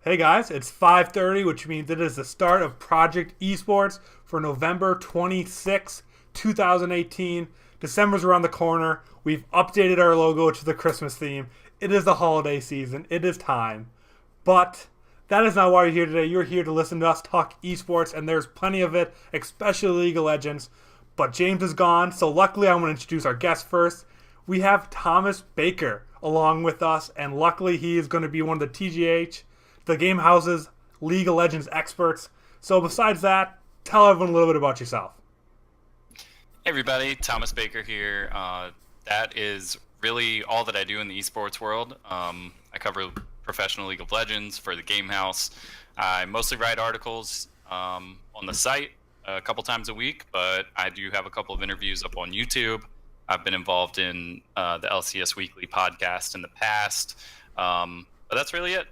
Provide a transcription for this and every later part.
Hey guys, it's 5:30, which means it is the start of Project Esports for November 26, 2018. December's around the corner. We've updated our logo to the Christmas theme. It is the holiday season. It is time. But that is not why you're here today. You're here to listen to us talk esports, and there's plenty of it, especially League of Legends. But James is gone, so luckily I'm going to introduce our guest first. We have Thomas Baker along with us, and luckily he is going to be one of the TGH, the Game House's League of Legends experts. So besides that, tell everyone a little bit about yourself. Hey everybody, Thomas Baker here. That is really all that I do in the esports world. I cover professional League of Legends for the Game Haus. I mostly write articles on the site a couple times a week, but I do have a couple of interviews up on YouTube. I've been involved in the LCS Weekly podcast in the past, but that's really it.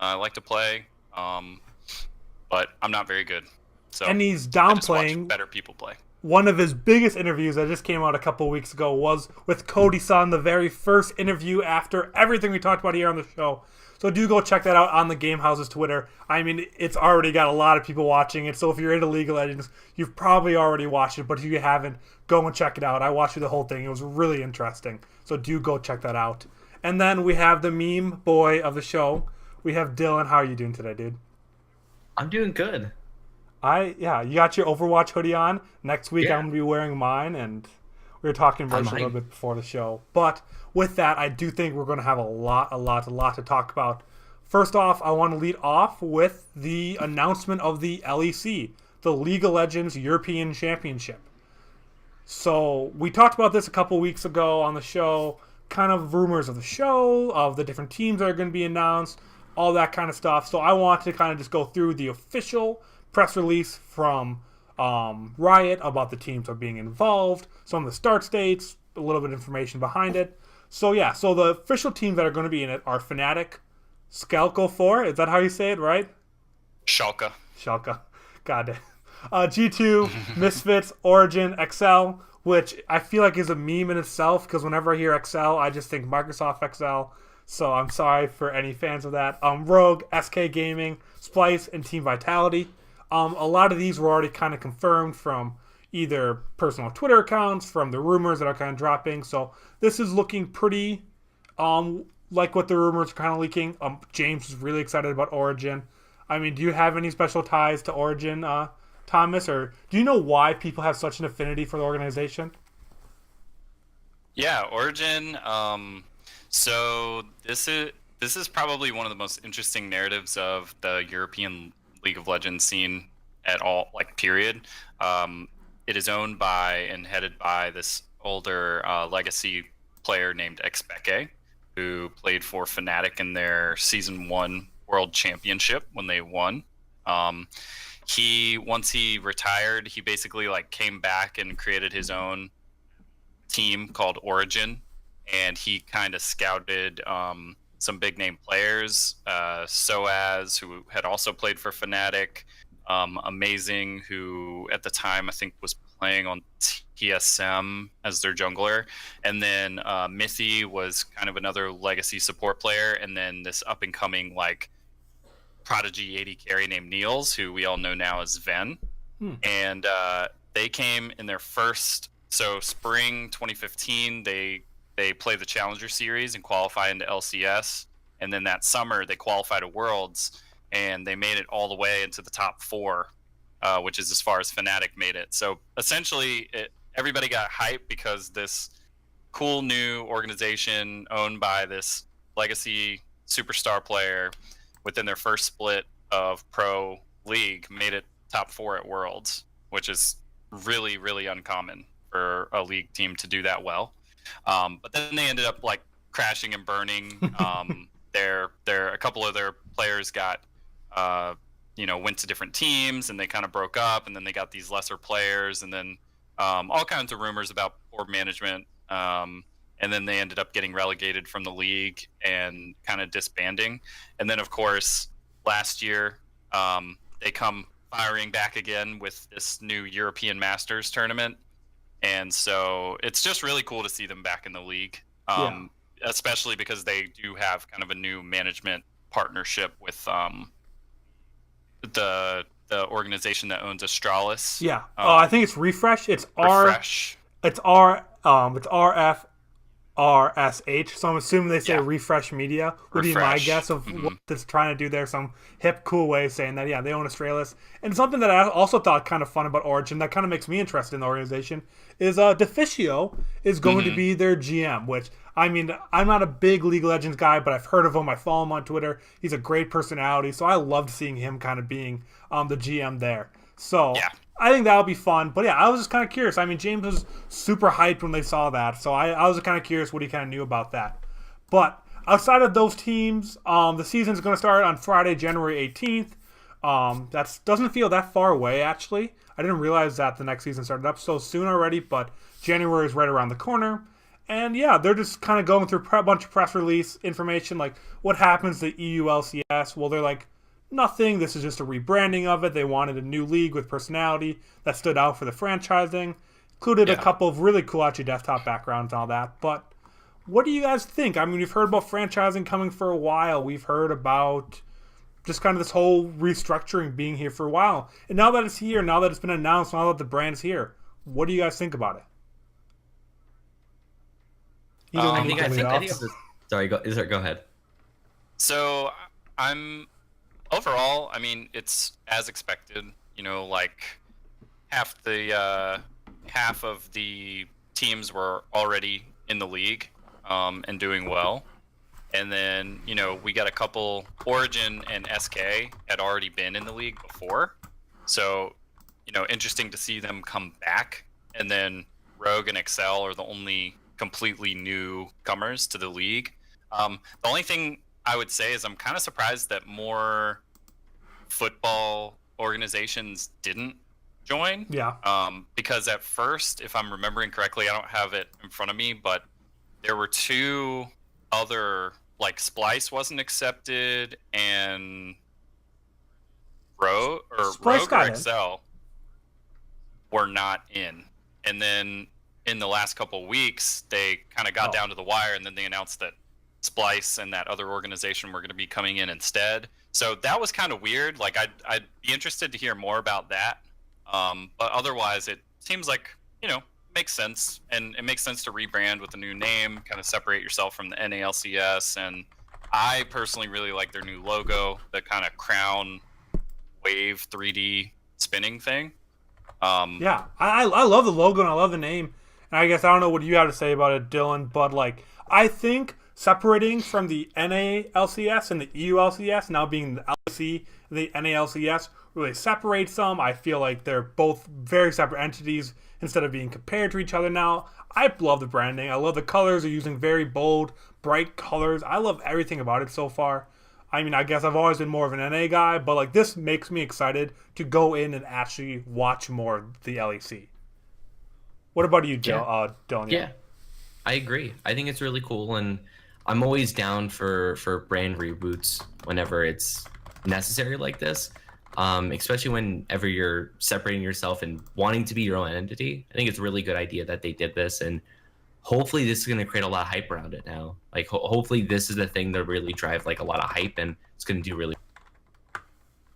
I like to play, but I'm not very good. So And he's I just watch downplaying better people play. one of his biggest interviews that just came out a couple weeks ago was with Cody Sun, the very first interview after everything we talked about here on the show. So do go check that out on the Game House's Twitter. I mean, it's already got a lot of people watching it, so if you're into League of Legends, you've probably already watched it, but if you haven't, go and check it out. I watched through the whole thing. It was really interesting, so do go check that out. And then we have the meme boy of the show. We have Dylan. How are you doing today, dude? I'm doing good. You got your Overwatch hoodie on. Next week Yeah. I'm gonna be wearing mine, and we were talking about it a little bit before the show. But with that, I do think we're gonna have a lot to talk about. First off, I want to lead off with the announcement of the LEC, the League of Legends European Championship. So we talked about this a couple weeks ago on the show, kind of rumors of the show, of the different teams that are going to be announced, all that kind of stuff. So I want to kind of just go through the official press release from Riot about the teams that are being involved, some of the start dates, a little bit of information behind it. So yeah, so the official teams that are going to be in it are Fnatic, Schalke 4, is that how you say it, right? Schalke. Schalke. God damn. G2, Misfits, Origin, Excel, which I feel like is a meme in itself because whenever I hear Excel, I just think Microsoft Excel. So I'm sorry for any fans of that. Rogue, SK Gaming, Splice, and Team Vitality. A lot of these were already kind of confirmed from either personal Twitter accounts, from the rumors that are kind of dropping. So this is looking pretty like what the rumors are kind of leaking. James is really excited about Origin. I mean, do you have any special ties to Origin, Thomas, or do you know why people have such an affinity for the organization? Yeah, Origin. So this is probably one of the most interesting narratives of the European League of Legends scene at all, like period. It is owned by and headed by this older legacy player named Xpeke, who played for Fnatic in their Season 1 World Championship when they won. Once he retired, he basically came back and created his own team called Origin, and he kind of scouted some big name players, Soaz, who had also played for Fnatic, Amazing, who at the time I think was playing on TSM as their jungler, and then Mithy was kind of another legacy support player, and then this up and coming prodigy 80 carry named Niels, who we all know now as Ven. And they came in their first, so spring 2015, they played the Challenger Series and qualify into LCS, and then that summer they qualified to Worlds, and they made it all the way into the top 4, which is as far as Fnatic made it. So essentially, everybody got hyped because this cool new organization owned by this legacy superstar player within their first split of Pro League made it top 4 at Worlds, which is really, really uncommon for a league team to do that well. But then they ended up crashing and burning. A couple of their players got went to different teams, and they kind of broke up, and then they got these lesser players, and then all kinds of rumors about poor management. And then they ended up getting relegated from the league and kind of disbanding. And then, of course, last year, they come firing back again with this new European Masters tournament. And so it's just really cool to see them back in the league, especially because they do have kind of a new management partnership with the organization that owns Astralis. Yeah. I think it's Refresh. It's Refresh. It's RF RSH. So I'm assuming they say Refresh Media would be my guess of what it's trying to do there. Some hip, cool way of saying that, yeah, they own Astralis. And something that I also thought kind of fun about Origin that kind of makes me interested in the organization is Deficio is going to be their GM, which, I mean, I'm not a big League of Legends guy, but I've heard of him. I follow him on Twitter. He's a great personality, so I loved seeing him kind of being the GM there. So I think that'll be fun. But yeah, I was just kind of curious. I mean, James was super hyped when they saw that. So I was kind of curious what he kind of knew about that. But outside of those teams, the season's going to start on Friday, January 18th. That doesn't feel that far away, actually. I didn't realize that the next season started up so soon already, but January is right around the corner. And yeah, they're just kind of going through a bunch of press release information, like what happens to EULCS. Well, they're like, nothing. This is just a rebranding of it. They wanted a new league with personality that stood out for the franchising. Included a couple of really cool actually desktop backgrounds and all that. But what do you guys think? I mean, we've heard about franchising coming for a while. We've heard about just kind of this whole restructuring being here for a while. And now that it's here, now that it's been announced, now that the brand's here, what do you guys think about it? Sorry, go ahead. So overall, I mean, it's as expected. You know, like half of the teams were already in the league and doing well. And then, you know, we got a couple. Origin and SK had already been in the league before. So, you know, interesting to see them come back. And then Rogue and Excel are the only completely newcomers to the league. The only thing I would say is I'm kind of surprised that more football organizations didn't join. Yeah. Because at first, if I'm remembering correctly, I don't have it in front of me, but there were two other, like Splice wasn't accepted, and Rogue or Excel were not in. And then in the last couple of weeks, they kind of got down to the wire, and then they announced that Splice and that other organization were going to be coming in instead. So that was kind of weird. Like I'd be interested to hear more about that. But otherwise, it seems like, you know, makes sense, and it makes sense to rebrand with a new name, kind of separate yourself from the NALCS. And I personally really like their new logo, the kind of crown wave 3D spinning thing. Yeah, I love the logo and I love the name. And I guess I don't know what you have to say about it, Dylan, but like I think separating from the NALCS and the EULCS, now being the LEC, the NALCS, really separates them. I feel like they're both very separate entities instead of being compared to each other now. I love the branding. I love the colors. They're using very bold, bright colors. I love everything about it so far. I mean, I guess I've always been more of an NA guy, but like this makes me excited to go in and actually watch more of the LEC. What about you, Dylan? Yeah, I agree. I think it's really cool, and I'm always down for brand reboots whenever it's necessary like this, especially whenever you're separating yourself and wanting to be your own entity. I think it's a really good idea that they did this, and hopefully this is going to create a lot of hype around it now. Like, hopefully this is the thing that really drive like a lot of hype, and it's going to do really.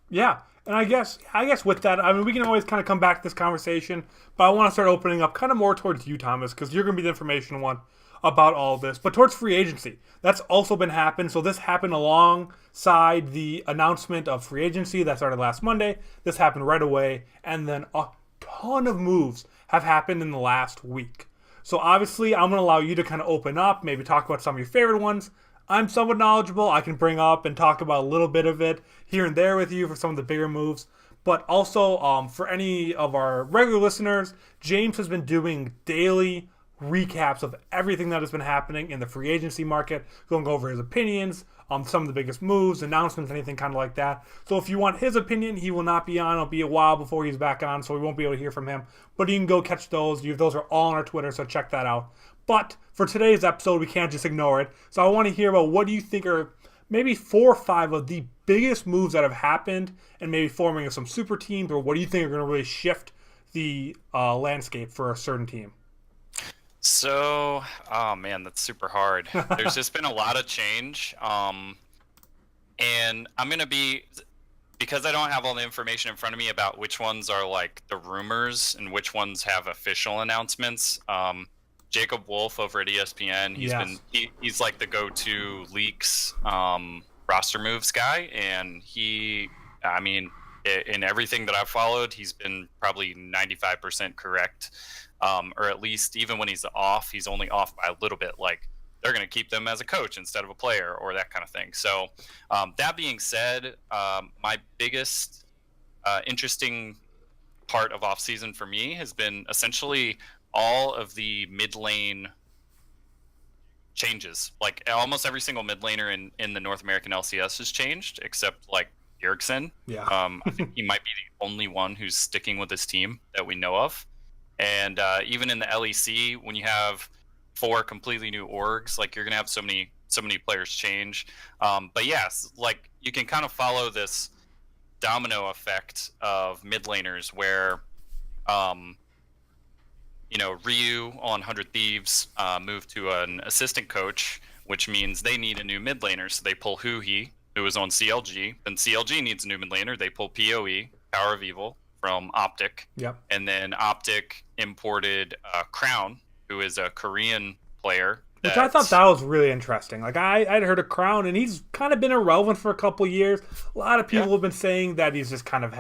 Yeah, and I guess with that, I mean, we can always kind of come back to this conversation, but I want to start opening up kind of more towards you, Thomas, because you're going to be the information one about all this, but towards free agency. That's also been happened. So this happened alongside the announcement of free agency that started last Monday. This happened right away, and then a ton of moves have happened in the last week. So obviously, I'm going to allow you to kind of open up, maybe talk about some of your favorite ones. I'm somewhat knowledgeable. I can bring up and talk about a little bit of it here and there with you for some of the bigger moves. But also, for any of our regular listeners, James has been doing daily recaps of everything that has been happening in the free agency market, going over his opinions on some of the biggest moves, announcements, anything kind of like that. So if you want his opinion, he will not be on. It'll be a while before he's back on, so we won't be able to hear from him. But you can go catch those. Those are all on our Twitter, so check that out. But for today's episode, we can't just ignore it. So I want to hear about what do you think are maybe 4 or 5 of the biggest moves that have happened, and maybe forming some super teams, or what do you think are going to really shift the landscape for a certain team? So, oh man, that's super hard. There's just been a lot of change. And I'm going to be because I don't have all the information in front of me about which ones are like the rumors and which ones have official announcements. Jacob Wolf over at ESPN, he's like the go-to leaks roster moves guy, and in everything that I've followed, he's been probably 95% correct, or at least even when he's off, he's only off by a little bit. Like they're going to keep them as a coach instead of a player, or that kind of thing. So that being said, my biggest interesting part of offseason for me has been essentially all of the mid lane changes. Like almost every single mid laner in the North American LCS has changed, except like Erickson. Yeah. I think he might be the only one who's sticking with his team that we know of. And even in the LEC, when you have 4 completely new orgs, like you're gonna have so many players change. But yes, like you can kind of follow this domino effect of mid laners where Ryu on 100 Thieves moved to an assistant coach, which means they need a new mid laner, so they pull Huhi, who is on CLG. Then CLG needs a new mid laner, they pull PoE, Power of Evil, from Optic. Yep. And then Optic imported Crown, who is a Korean player. Which I thought that was really interesting. Like I'd heard of Crown, and he's kind of been irrelevant for a couple years. A lot of people have been saying that he's just kind of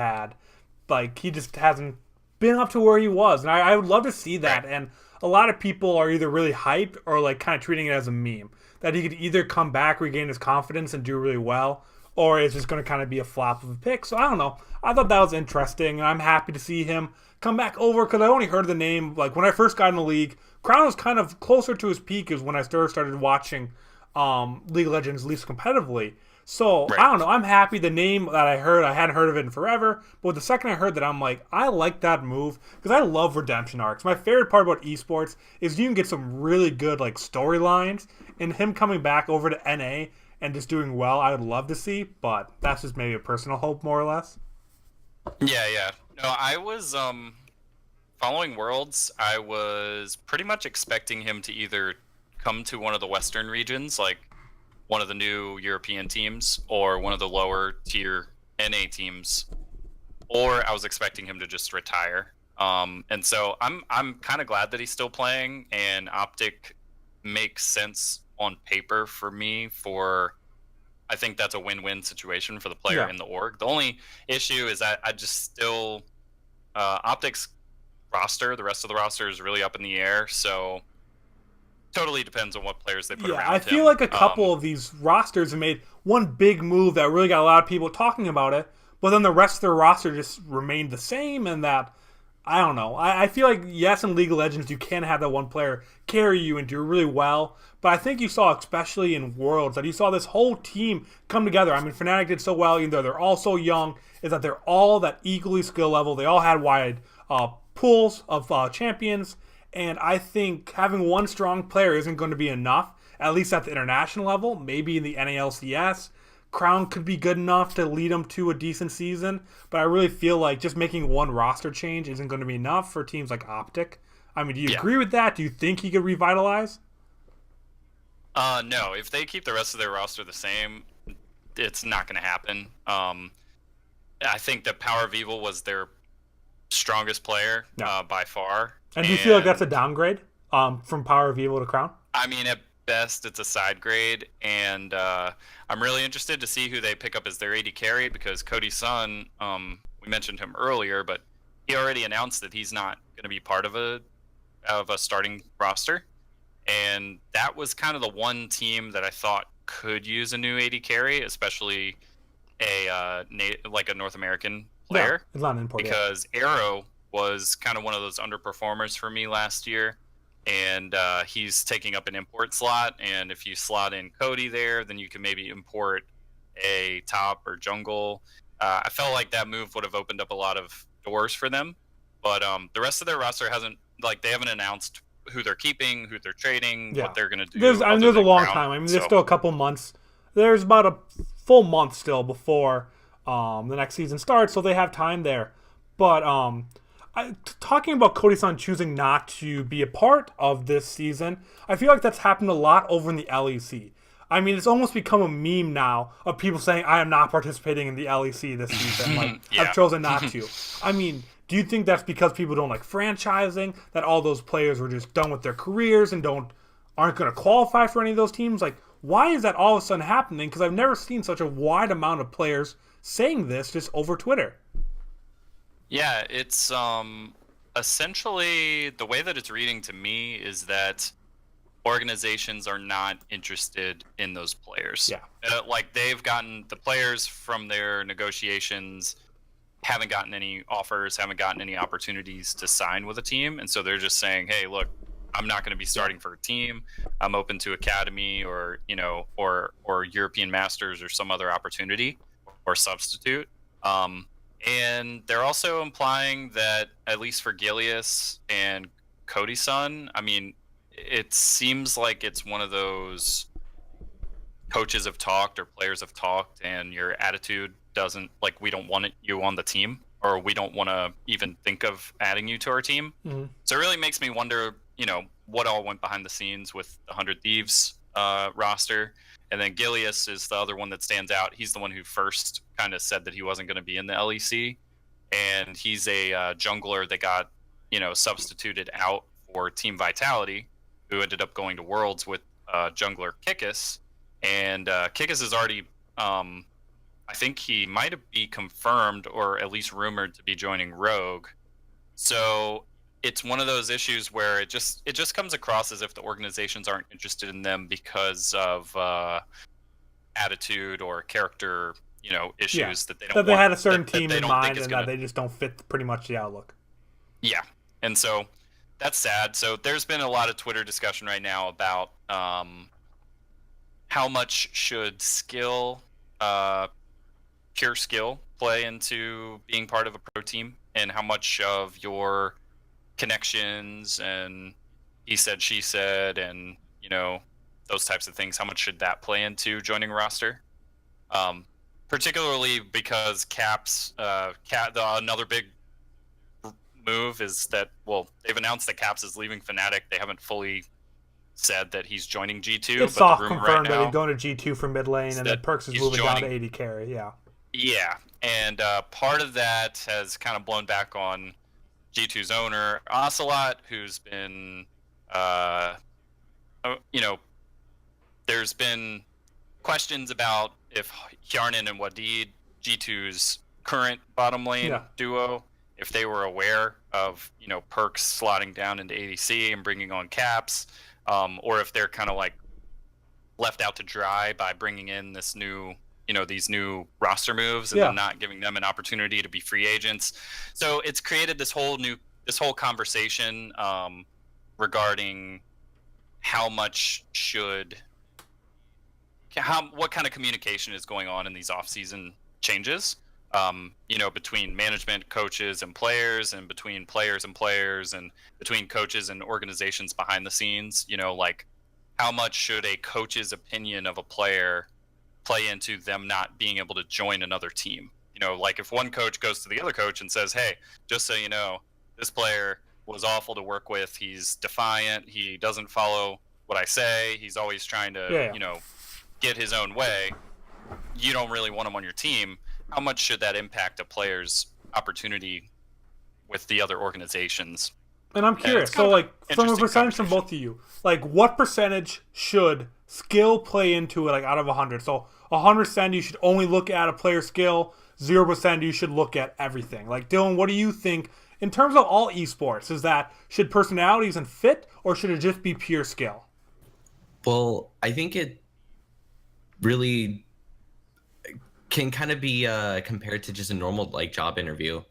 he just hasn't been up to where he was, and I would love to see that. Right. And a lot of people are either really hyped or like kind of treating it as a meme, that he could either come back, regain his confidence, and do really well, or it's just going to kind of be a flop of a pick. So I don't know. I thought that was interesting, and I'm happy to see him come back over, because I only heard the name like when I first got in the league. Crown was kind of closer to his peak is when I started watching League of Legends, at least competitively. So I don't know. I'm happy. The name that I heard, I hadn't heard of it in forever. But the second I heard that, I'm like, I like that move, because I love redemption arcs. My favorite part about esports is you can get some really good like storylines, and him coming back over to NA and just doing well, I would love to see. But that's just maybe a personal hope, more or less. Yeah. No, I was following Worlds. I was pretty much expecting him to either come to one of the Western regions, like one of the new European teams, or one of the lower tier NA teams, or I was expecting him to just retire. And so I'm kind of glad that he's still playing, and Optic makes sense on paper for me. I think that's a win-win situation for the player in the org. The only issue is that I just still Optic's roster, the rest of the roster is really up in the air, so totally depends on what players they put around him. I feel like a couple of these rosters have made one big move that really got a lot of people talking about it, but then the rest of their roster just remained the same, and that, I don't know. I feel like, yes, in League of Legends, you can have that one player carry you and do really well, but I think you saw, especially in Worlds, that you saw this whole team come together. I mean, Fnatic did so well, even though they're all so young, is that they're all that equally skill level. They all had wide pools of champions, and I think having one strong player isn't going to be enough, at least at the international level. Maybe in the NALCS, Crown could be good enough to lead them to a decent season, but I really feel like just making one roster change isn't going to be enough for teams like Optic. I mean, do you agree with that? Do you think he could revitalize? No. If they keep the rest of their roster the same, it's not going to happen. I think that Power of Evil was their strongest player by far. And do you feel like that's a downgrade from Power of Evil to Crown? I mean, at best, it's a side grade, and I'm really interested to see who they pick up as their AD carry, because Cody Sun, we mentioned him earlier, but he already announced that he's not going to be part of a starting roster, and that was kind of the one team that I thought could use a new AD carry, especially a North American player. Yeah, it's not an import, because Arrow was kind of one of those underperformers for me last year, and he's taking up an import slot, and if you slot in Cody there, then you can maybe import a top or jungle. I felt like that move would have opened up a lot of doors for them, but the rest of their roster they haven't announced who they're keeping, who they're trading, what they're going to do. There's a long time. I mean, there's still a couple months. There's about a full month still before the next season starts, so they have time there. But talking about Cody-san choosing not to be a part of this season, I feel like that's happened a lot over in the LEC. I mean, it's almost become a meme now of people saying, I am not participating in the LEC this season. Like, I've chosen not to. I mean, do you think that's because people don't like franchising, that all those players were just done with their careers and aren't going to qualify for any of those teams? Like, why is that all of a sudden happening? Because I've never seen such a wide amount of players saying this just over Twitter. Yeah, it's essentially the way that it's reading to me is that organizations are not interested in those players. Yeah. Like they've gotten the players from their negotiations haven't gotten any offers, haven't gotten any opportunities to sign with a team, and so they're just saying, "Hey, look, I'm not going to be starting for a team. I'm open to academy or, you know, or European Masters or some other opportunity or substitute." And they're also implying that at least for Gilius and Cody's son, I mean, it seems like it's one of those coaches have talked or players have talked and your attitude doesn't, like, we don't want you on the team, or we don't want to even think of adding you to our team. Mm-hmm. So it really makes me wonder, you know, what all went behind the scenes with the 100 Thieves roster. And then Gilius is the other one that stands out. He's the one who first kind of said that he wasn't going to be in the LEC. And he's a jungler that got, you know, substituted out for Team Vitality, who ended up going to Worlds with jungler Kikis. And Kikis is already, I think he might be confirmed or at least rumored to be joining Rogue. So it's one of those issues where it just comes across as if the organizations aren't interested in them because of attitude or character, you know, issues that they don't. That they want, had a certain that team they in don't mind, think and gonna, that they just don't fit pretty much the outlook. Yeah, and so that's sad. So there's been a lot of Twitter discussion right now about how much should skill, pure skill, play into being part of a pro team, and how much of your connections and he said, she said, and, you know, those types of things, how much should that play into joining a roster? Particularly because Caps, another big move is that, well, they've announced that Caps is leaving Fnatic. They haven't fully said that he's joining G2. It's soft confirmed that he's going to G2 for mid lane, and then Perks is moving down to AD carry, yeah. Yeah, and part of that has kind of blown back on G2's owner, Ocelot, who's been, you know, there's been questions about if Hjarnan and Wadid, G2's current bottom lane duo, if they were aware of, you know, Perks slotting down into ADC and bringing on Caps, or if they're kind of like left out to dry by bringing in this new, you know, these new roster moves and then not giving them an opportunity to be free agents. So it's created this whole conversation regarding how much what kind of communication is going on in these off-season changes, you know, between management, coaches, and players, and between players and players, and between coaches and organizations behind the scenes. You know, like, how much should a coach's opinion of a player play into them not being able to join another team? You know, like if one coach goes to the other coach and says, hey, just so you know, this player was awful to work with. He's defiant. He doesn't follow what I say. He's always trying to, you know, get his own way. You don't really want him on your team. How much should that impact a player's opportunity with the other organizations? And I'm curious, so like from a percentage from both of you, like what percentage should skill play into it, like out of 100? So 100% you should only look at a player's skill, 0% you should look at everything. Like Dylan, what do you think in terms of all esports? Is that should personalities and fit, or should it just be pure skill? Well, I think it really can kind of be compared to just a normal like job interview.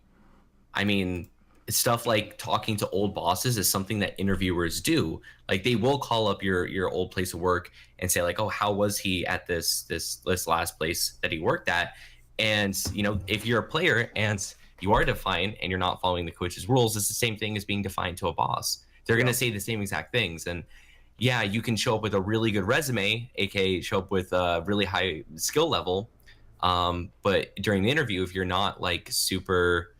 I mean, stuff like talking to old bosses is something that interviewers do. Like they will call up your old place of work and say like, oh, how was he at this last place that he worked at? And, you know, if you're a player and you are defined and you're not following the coach's rules, it's the same thing as being defined to a boss. They're going to say the same exact things. And yeah, you can show up with a really good resume, aka show up with a really high skill level. But during the interview, if you're not like super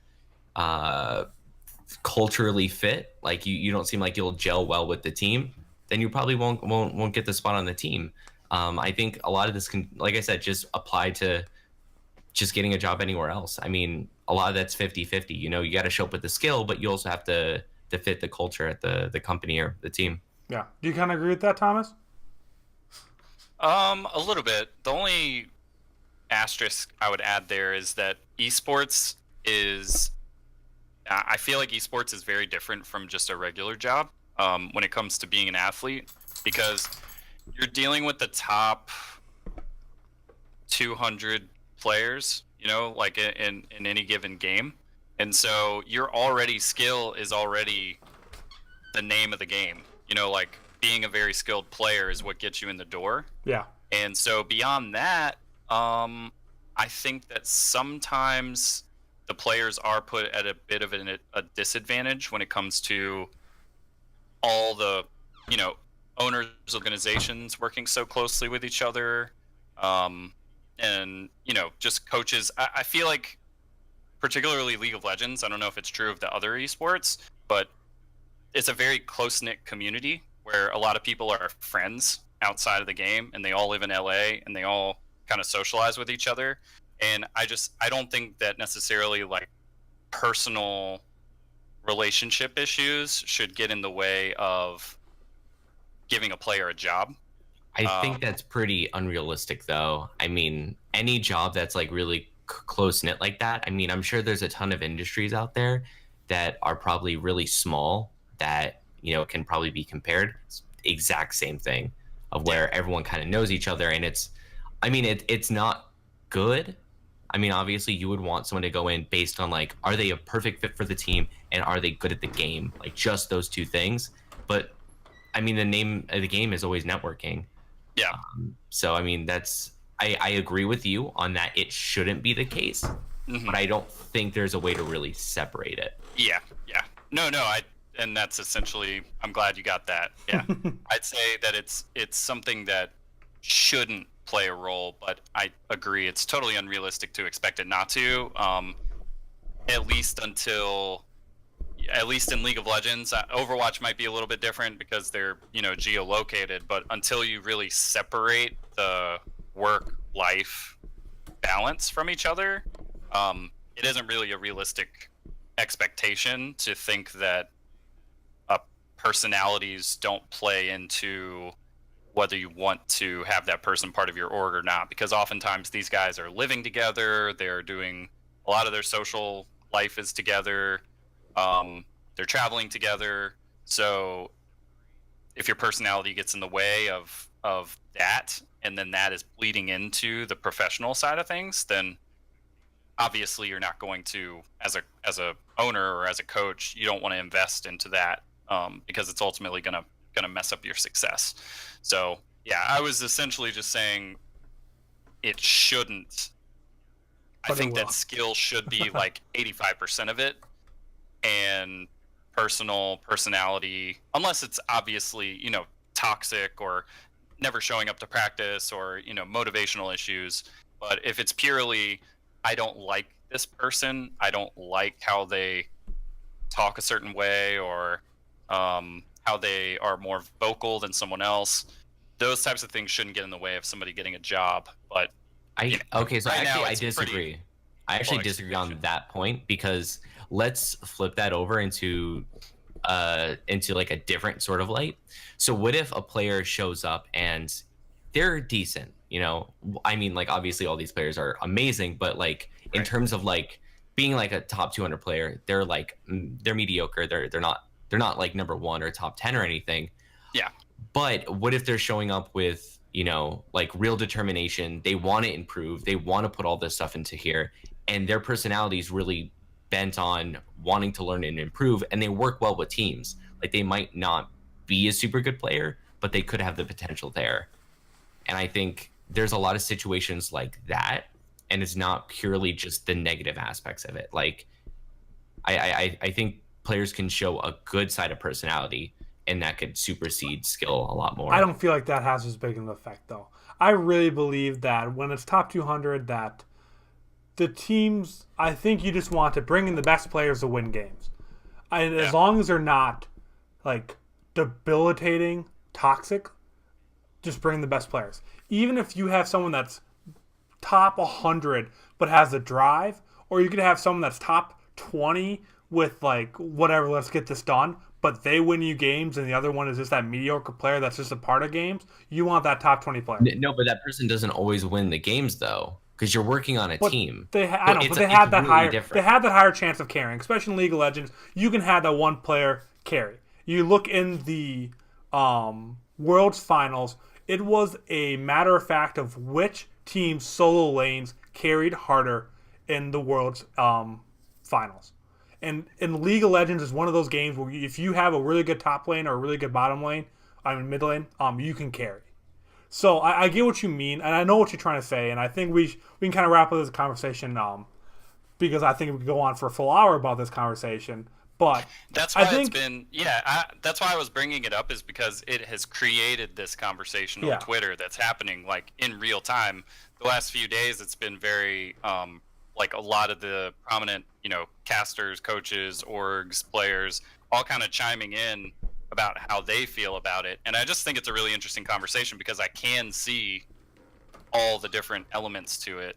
culturally fit, like you don't seem like you'll gel well with the team, then you probably won't get the spot on the team. I think a lot of this can, like I said, just apply to just getting a job anywhere else. I mean, a lot of that's 50-50. You know, you got to show up with the skill, but you also have to fit the culture at the company or the team. Yeah. Do you kind of agree with that, Thomas? A little bit. The only asterisk I would add there is that esports is, I feel like esports is very different from just a regular job when it comes to being an athlete, because you're dealing with the top 200 players, you know, like in any given game. And so your skill is already the name of the game. You know, like being a very skilled player is what gets you in the door. Yeah. And so beyond that, I think that sometimes the players are put at a bit of a disadvantage when it comes to all the, you know, owners, organizations working so closely with each other, and, you know, just coaches. I feel like, particularly League of Legends, I don't know if it's true of the other esports, but it's a very close-knit community where a lot of people are friends outside of the game, and they all live in LA, and they all kind of socialize with each other. And I don't think that necessarily like personal relationship issues should get in the way of giving a player a job. I think that's pretty unrealistic, though. I mean, any job that's like really close knit like that. I mean, I'm sure there's a ton of industries out there that are probably really small that, you know, can probably be compared. It's exact same thing of where everyone kind of knows each other, and it's not good. I mean, obviously, you would want someone to go in based on like, are they a perfect fit for the team, and are they good at the game? Like just those two things. But I mean, the name of the game is always networking. Yeah. So I mean, I agree with you on that. It shouldn't be the case, but I don't think there's a way to really separate it. Yeah. No. And that's essentially. I'm glad you got that. Yeah. I'd say that it's something that shouldn't play a role, but I agree it's totally unrealistic to expect it not to. At least in League of Legends, Overwatch might be a little bit different because they're, you know, geolocated, but until you really separate the work-life balance from each other, it isn't really a realistic expectation to think that personalities don't play into whether you want to have that person part of your org or not, because oftentimes these guys are living together, they're doing a lot of their social life is together, they're traveling together. So if your personality gets in the way of that, and then that is bleeding into the professional side of things, then obviously you're not going to, as a owner or as a coach, you don't want to invest into that, because it's ultimately gonna mess up your success. So yeah, I was essentially just saying it shouldn't. I think that skill should be like 85% of it, and personality, unless it's obviously, you know, toxic or never showing up to practice or, you know, motivational issues. But if it's purely, I don't like this person, I don't like how they talk a certain way, or how they are more vocal than someone else, those types of things shouldn't get in the way of somebody getting a job. But I disagree. I actually disagree on that point, because let's flip that over into like a different sort of light. So what if a player shows up and they're decent, you know? I mean, like, obviously all these players are amazing, but like in terms of like being like a top 200 player, they're like, they're mediocre. They're not like number 1 or top 10 or anything. Yeah. But what if they're showing up with, you know, like real determination? They want to improve. They want to put all this stuff into here, and their personality is really bent on wanting to learn and improve, and they work well with teams. Like, they might not be a super good player, but they could have the potential there. And I think there's a lot of situations like that, and it's not purely just the negative aspects of it. Like, I think players can show a good side of personality, and that could supersede skill a lot more. I don't feel like that has as big an effect, though. I really believe that when it's top 200, that the teams, I think you just want to bring in the best players to win games. And as long as they're not, like, debilitating, toxic, just bring the best players. Even if you have someone that's top 100 but has the drive, or you could have someone that's top 20 with like whatever, let's get this done, but they win you games and the other one is just that mediocre player that's just a part of games. You want that top 20 player. No, but that person doesn't always win the games though, because you're working on a team. I know, but they had that higher. They had that higher chance of carrying, especially in League of Legends. You can have that one player carry. You look in the Worlds Finals. It was a matter of fact of which team's solo lanes carried harder in the Worlds Finals. And in League of Legends is one of those games where if you have a really good top lane or a really good bottom lane, mid lane, you can carry. So I get what you mean, and I know what you're trying to say, and I think we can kind of wrap up this conversation because I think we could go on for a full hour about this conversation. But that's why it's been that's why I was bringing it up, is because it has created this conversation on Twitter that's happening like in real time. The last few days, it's been very like a lot of the prominent casters, coaches, orgs, players, all kind of chiming in about how they feel about it. And I just think it's a really interesting conversation because I can see all the different elements to it.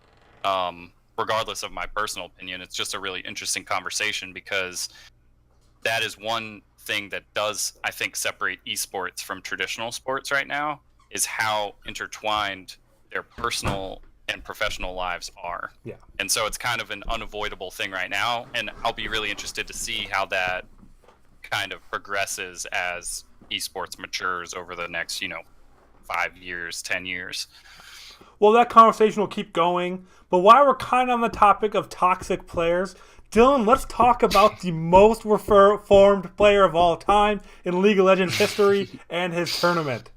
Regardless of my personal opinion, it's just a really interesting conversation because that is one thing that does, I think, separate esports from traditional sports right now, is how intertwined their personal and professional lives are. Yeah. And so it's kind of an unavoidable thing right now, and I'll be really interested to see how that kind of progresses as esports matures over the next 5 years, 10 years. Well, that conversation will keep going, but while we're kind of on the topic of toxic players, Dylan, let's talk about the most reformed player of all time in League of Legends history and his tournament.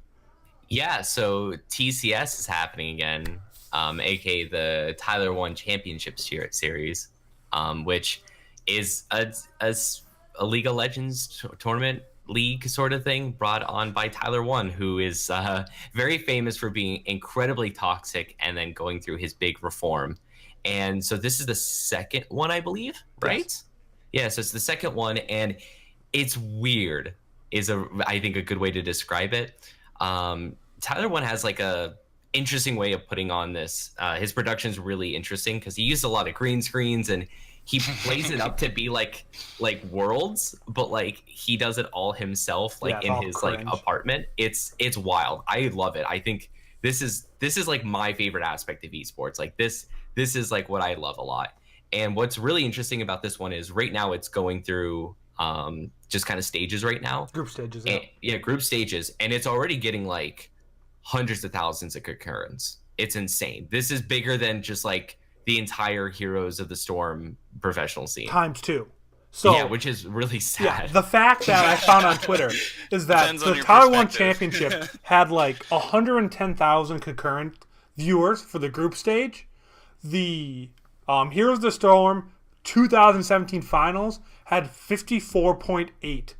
Yeah, so TCS is happening again, aka the Tyler1 Championship series, which is a League of Legends tournament league sort of thing brought on by Tyler1, who is very famous for being incredibly toxic and then going through his big reform. And so this is the second one, I believe, right? Yes. Yeah, so it's the second one, and it's weird is I think a good way to describe it. Tyler1 has like a interesting way of putting on this. His production's really interesting because he used a lot of green screens and he plays it up to be like Worlds, but like he does it all himself, like in his cringe. Like apartment. It's wild. I love it. I think this is like my favorite aspect of esports. Like this is like what I love a lot. And what's really interesting about this one is right now it's going through just kind of stages right now. Group stages. Yeah, group stages, and it's already getting like hundreds of thousands of concurrents. It's insane. This is bigger than just like the entire Heroes of the Storm professional scene. Times 2. So yeah, which is really sad. Yeah, the fact that I found on Twitter is that the Tyler1 Championship had like 110,000 concurrent viewers for the group stage. The Heroes of the Storm 2017 finals had 54.8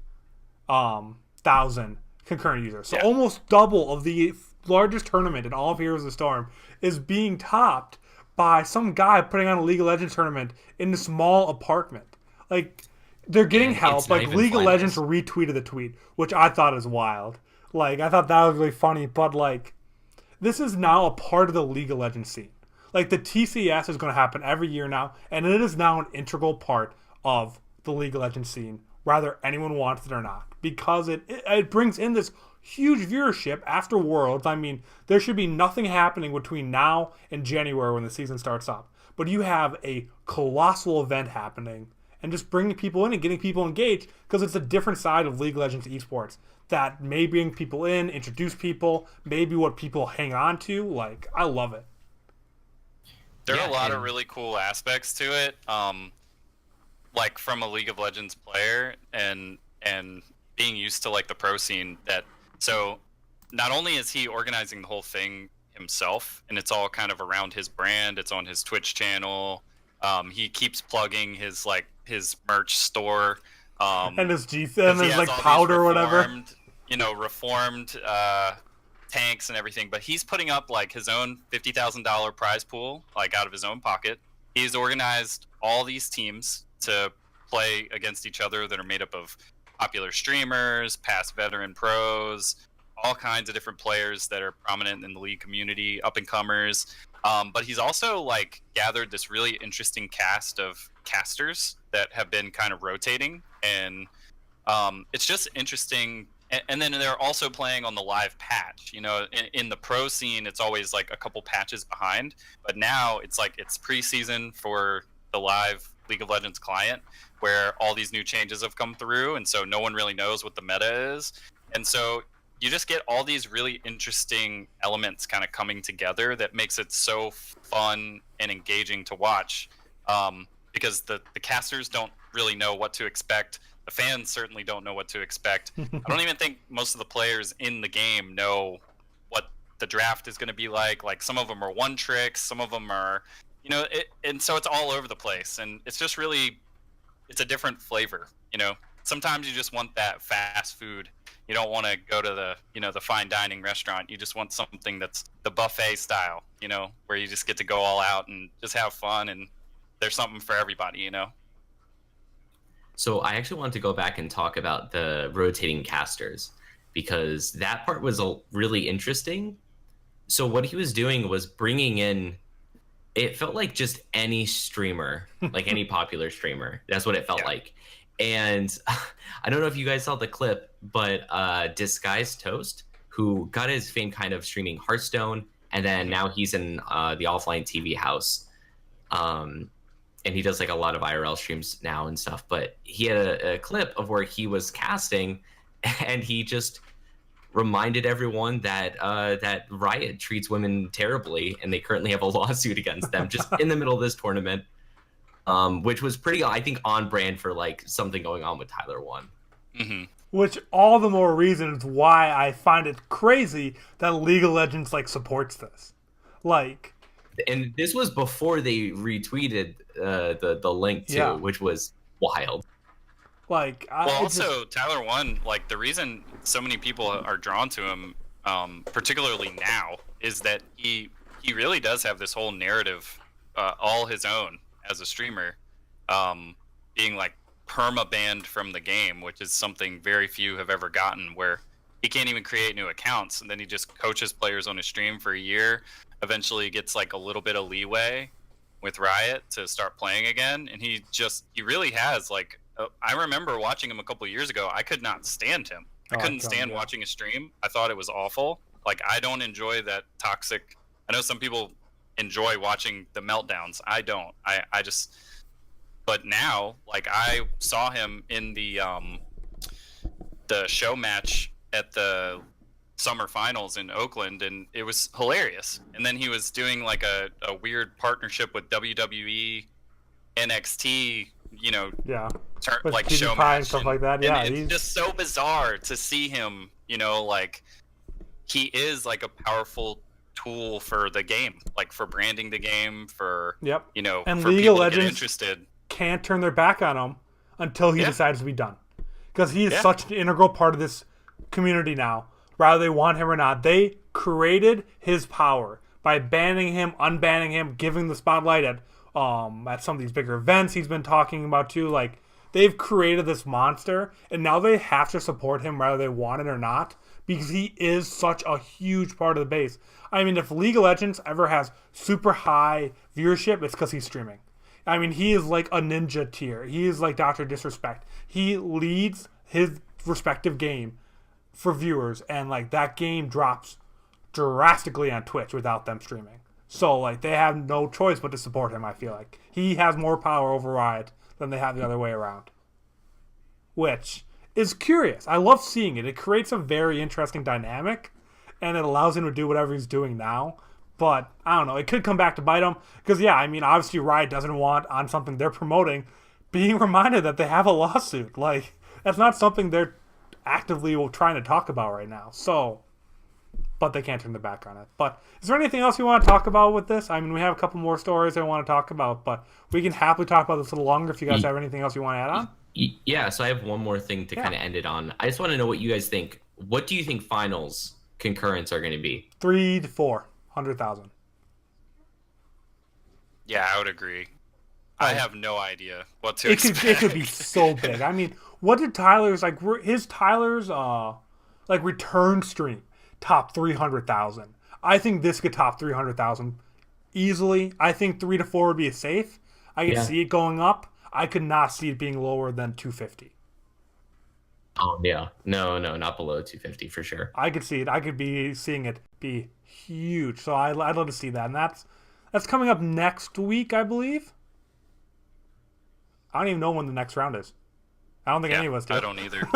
thousand concurrent users. So almost double of the largest tournament in all of Heroes of the Storm is being topped by some guy putting on a League of Legends tournament in a small apartment. Like, they're getting help. Like, League of Legends retweeted the tweet, which I thought is wild. Like, I thought that was really funny, but, like, this is now a part of the League of Legends scene. Like, the TCS is going to happen every year now, and it is now an integral part of the League of Legends scene, whether anyone wants it or not, because it brings in this huge viewership after Worlds. I mean, there should be nothing happening between now and January when the season starts up. But you have a colossal event happening and just bringing people in and getting people engaged because it's a different side of League of Legends esports that may bring people in, introduce people, maybe what people hang on to. Like, I love it. There are a lot of really cool aspects to it. Like from a League of Legends player and being used to like the pro scene so not only is he organizing the whole thing himself, and it's all kind of around his brand, it's on his Twitch channel. He keeps plugging his merch store. And his and his like powder or whatever. Reformed tanks and everything. But he's putting up like his own $50,000 prize pool, like out of his own pocket. He's organized all these teams to play against each other that are made up of popular streamers, past veteran pros, all kinds of different players that are prominent in the league community, up and comers. But he's also like gathered this really interesting cast of casters that have been kind of rotating, and it's just interesting. And then they're also playing on the live patch. You know, in the pro scene, it's always like a couple patches behind, but now it's like it's preseason for the live League of Legends client, where all these new changes have come through, and so no one really knows what the meta is, and so you just get all these really interesting elements kind of coming together that makes it so fun and engaging to watch, because the casters don't really know what to expect. The fans certainly don't know what to expect. I don't even think most of the players in the game know what the draft is going to be like. Like, some of them are one tricks, some of them are, you know, and so it's all over the place, and it's just really, it's a different flavor, you know. Sometimes you just want that fast food. You don't want to go to the, you know, the fine dining restaurant. You just want something that's the buffet style, you know, where you just get to go all out and just have fun, and there's something for everybody, you know. So I actually wanted to go back and talk about the rotating casters, because that part was really interesting. So what he was doing was bringing in, it felt like just any streamer, like any popular streamer. That's what it felt like. And I don't know if you guys saw the clip, but Disguised Toast, who got his fame kind of streaming Hearthstone, and then now he's in the offline TV house. And he does like a lot of IRL streams now and stuff, but he had a clip of where he was casting, and he just reminded everyone that that Riot treats women terribly, and they currently have a lawsuit against them just in the middle of this tournament, which was pretty, I think, on brand for like something going on with Tyler1. Mm-hmm. Which all the more reasons why I find it crazy that League of Legends like supports this, like. And this was before they retweeted the link too, which was wild. Like, also Tyler1, like, the reason so many people are drawn to him, particularly now, is that he really does have this whole narrative all his own as a streamer, being like perma banned from the game, which is something very few have ever gotten, where he can't even create new accounts, and then he just coaches players on his stream for a year. Eventually gets like a little bit of leeway with Riot to start playing again, and he really has like, I remember watching him a couple of years ago. I could not stand him. I couldn't stand watching his stream. I thought it was awful. Like, I don't enjoy that toxic. I know some people enjoy watching the meltdowns. I don't. I just. But now, like, I saw him in the show match at the summer finals in Oakland, and it was hilarious. And then he was doing like a weird partnership with WWE, NXT, you know, like show match and stuff like that. Yeah, it's just so bizarre to see him, you know, like, he is like a powerful tool for the game, like for branding the game, for you know, and for League people of to Legends get interested. Can't turn their back on him until he decides to be done, because he is such an integral part of this community now. Whether they want him or not, they created his power by banning him, unbanning him, giving the spotlight at some of these bigger events he's been talking about too. Like, they've created this monster, and now they have to support him whether they want it or not, because he is such a huge part of the base. I mean, if League of Legends ever has super high viewership, it's because he's streaming. I mean, he is like a ninja tier. He is like Dr. Disrespect. He leads his respective game for viewers, and like that game drops drastically on Twitch without them streaming. So like they have no choice but to support him. I feel like he has more power over Riot than they have the other way around, which is curious. I love seeing it. It creates a very interesting dynamic, and it allows him to do whatever he's doing now. But I don't know. It could come back to bite him, because I mean, obviously Riot doesn't want on something they're promoting being reminded that they have a lawsuit. Like, that's not something they're actively trying to talk about right now. So, but they can't turn their back on it. But is there anything else you want to talk about with this? I mean, we have a couple more stories I want to talk about, but we can happily talk about this a little longer if you guys have anything else you want to add on. Yeah, so I have one more thing to kind of end it on. I just want to know what you guys think. What do you think finals concurrents are going to be? 3 to 400,000. Yeah, I would agree. I have no idea what to expect. It could be so big. I mean, what did Tyler's return stream? top 300,000. I think this could top 300,000 easily. I think 3 to 4 would be safe. I could see it going up. I could not see it being lower than 250. Oh yeah, no, not below 250 for sure. I could see it. I could be seeing it be huge. So I'd love to see that, and that's coming up next week, I believe. I don't even know when the next round is. I don't think any of us do. I don't either.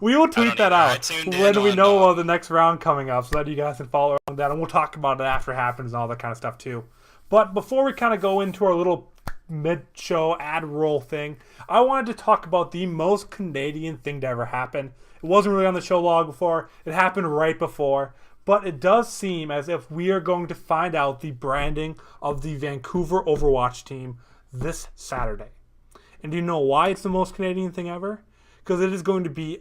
We will tweet that out when we know of the next round coming up, so that you guys can follow along that, and we'll talk about it after it happens and all that kind of stuff too. But before we kind of go into our little mid-show ad roll thing, I wanted to talk about the most Canadian thing to ever happen. It wasn't really on the show log before. It happened right before. But it does seem as if we are going to find out the branding of the Vancouver Overwatch team this Saturday. And do you know why it's the most Canadian thing ever? Because it is going to be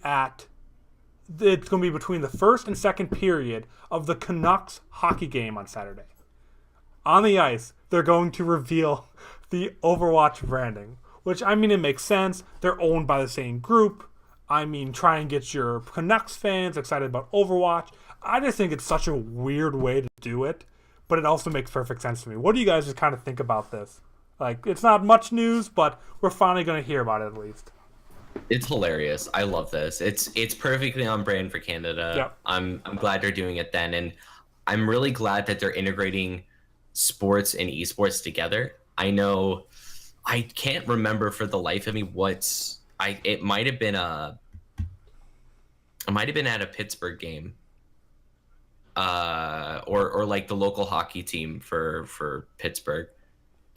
between the first and second period of the Canucks hockey game on Saturday. On the ice, they're going to reveal the Overwatch branding, which, I mean, it makes sense. They're owned by the same group. I mean, try and get your Canucks fans excited about Overwatch. I just think it's such a weird way to do it, but it also makes perfect sense to me. What do you guys just kind of think about this? Like, it's not much news, but we're finally going to hear about it at least. It's hilarious. I love this. It's perfectly on brand for Canada. Yep. I'm glad they're doing it then, and I'm really glad that they're integrating sports and esports together. I know I can't remember for the life of me it might have been at a Pittsburgh game. Or like the local hockey team for Pittsburgh.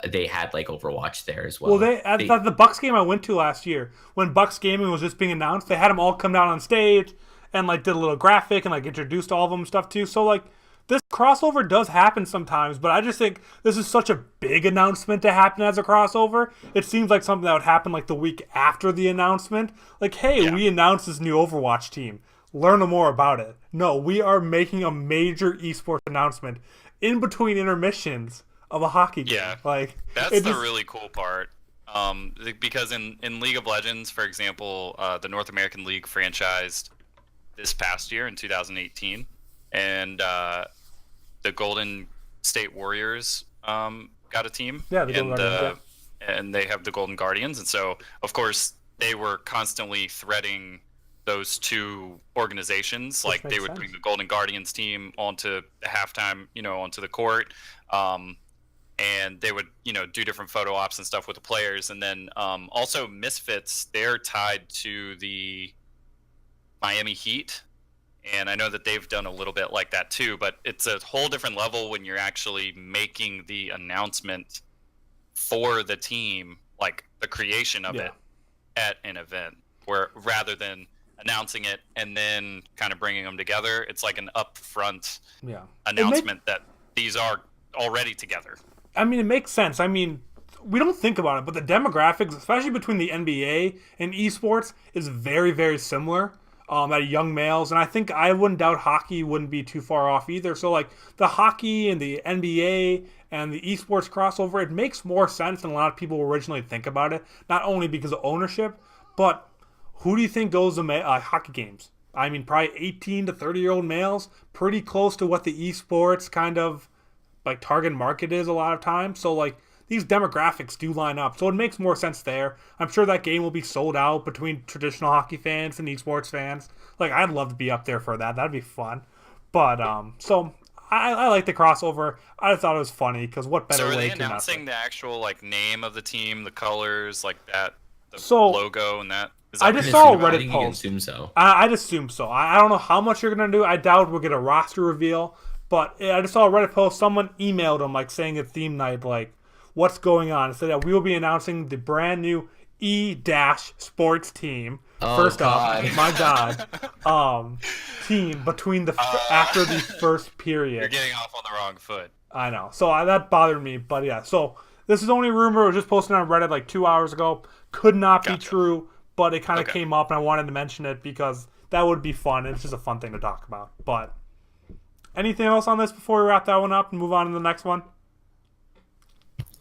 They had like Overwatch there as well. Well, at the Bucks game I went to last year, when Bucks Gaming was just being announced, they had them all come down on stage and like did a little graphic and like introduced all of them and stuff too. So like this crossover does happen sometimes, but I just think this is such a big announcement to happen as a crossover. It seems like something that would happen like the week after the announcement. Like, hey, we announced this new Overwatch team. Learn more about it. No, we are making a major esports announcement in between intermissions of a hockey game. Yeah, like that's the really cool part. Because in League of Legends, for example, the North American League franchised this past year in 2018, and the Golden State Warriors got a team. Yeah, the Golden Guardians. And they have the Golden Guardians, and so of course they were constantly threading those two organizations. Like they would bring the Golden Guardians team onto the halftime, onto the court. And they would, do different photo ops and stuff with the players. And then also Misfits, they're tied to the Miami Heat. And I know that they've done a little bit like that too, but it's a whole different level when you're actually making the announcement for the team, like the creation of it at an event, where rather than announcing it and then kind of bringing them together, it's like an upfront announcement that these are already together. I mean, it makes sense. I mean, we don't think about it, but the demographics, especially between the NBA and esports, is very, very similar at young males. And I think I wouldn't doubt hockey wouldn't be too far off either. So, like, the hockey and the NBA and the esports crossover, it makes more sense than a lot of people originally think about it. Not only because of ownership, but who do you think goes to hockey games? I mean, probably 18 to 30-year-old males, pretty close to what the esports kind of like target market is a lot of times. So like these demographics do line up, so it makes more sense there. I'm sure that game will be sold out between traditional hockey fans and esports fans. Like, I'd love to be up there for that. That'd be fun. But so I like the crossover. I thought it was funny because what better way to announce it? So are they announcing the actual like name of the team, the colors, like that, the logo and that? I just saw a Reddit post. Assume so. I'd assume so. I don't know how much you're gonna do. I doubt we'll get a roster reveal. But I just saw a Reddit post. Someone emailed them like saying at theme night, like, what's going on? It said that we will be announcing the brand new E-Sports team. First off, my God, team between after the first period. You're getting off on the wrong foot. I know. So that bothered me. But yeah, so this is only a rumor. It was just posted on Reddit like 2 hours ago. Could not be true, but it kind of came up and I wanted to mention it because that would be fun. It's just a fun thing to talk about. But anything else on this before we wrap that one up and move on to the next one?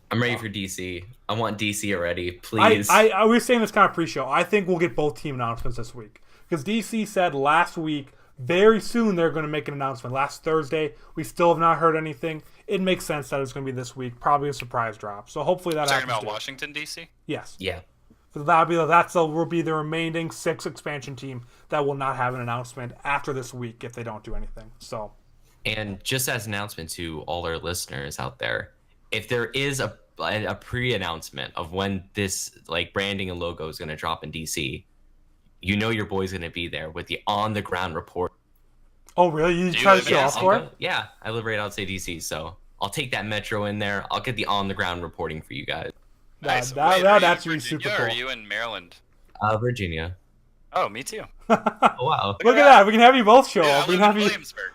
I'm ready for DC. I want DC already, please. I we were saying this kind of pre-show. I think we'll get both team announcements this week because DC said last week very soon they're going to make an announcement. Last Thursday, we still have not heard anything. It makes sense that it's going to be this week, probably a surprise drop. So hopefully that happens. Talking about Washington, D.C.? Yes. Yeah. So will be the remaining 6 expansion team that will not have an announcement after this week if they don't do anything. So, and just as an announcement to all our listeners out there, if there is a pre-announcement of when this like branding and logo is going to drop in DC, you know your boy's going to be there with the on-the-ground report. Oh, really? You try to show off for it? Yeah, I live right outside DC, so I'll take that metro in there. I'll get the on-the-ground reporting for you guys. Nice. That'd actually be super cool. Or are you in Maryland? Virginia. Oh, me too. Oh, wow. Look at that. We can have you both show up. We can have Williamsburg.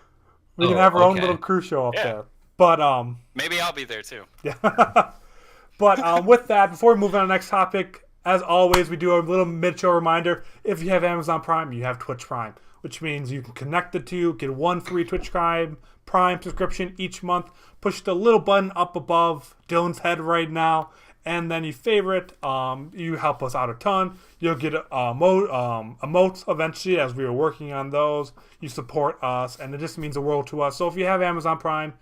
We can have our own little crew show up there. But maybe I'll be there too. Yeah. But with that, before we move on to the next topic, as always, we do a little mid-show reminder. If you have Amazon Prime, you have Twitch Prime, which means you can connect the two, get 1 free Twitch Prime subscription each month. Push the little button up above Dylan's head right now, and then you favorite. You help us out a ton. You'll get emotes eventually as we are working on those. You support us, and it just means the world to us. So if you have Amazon Prime,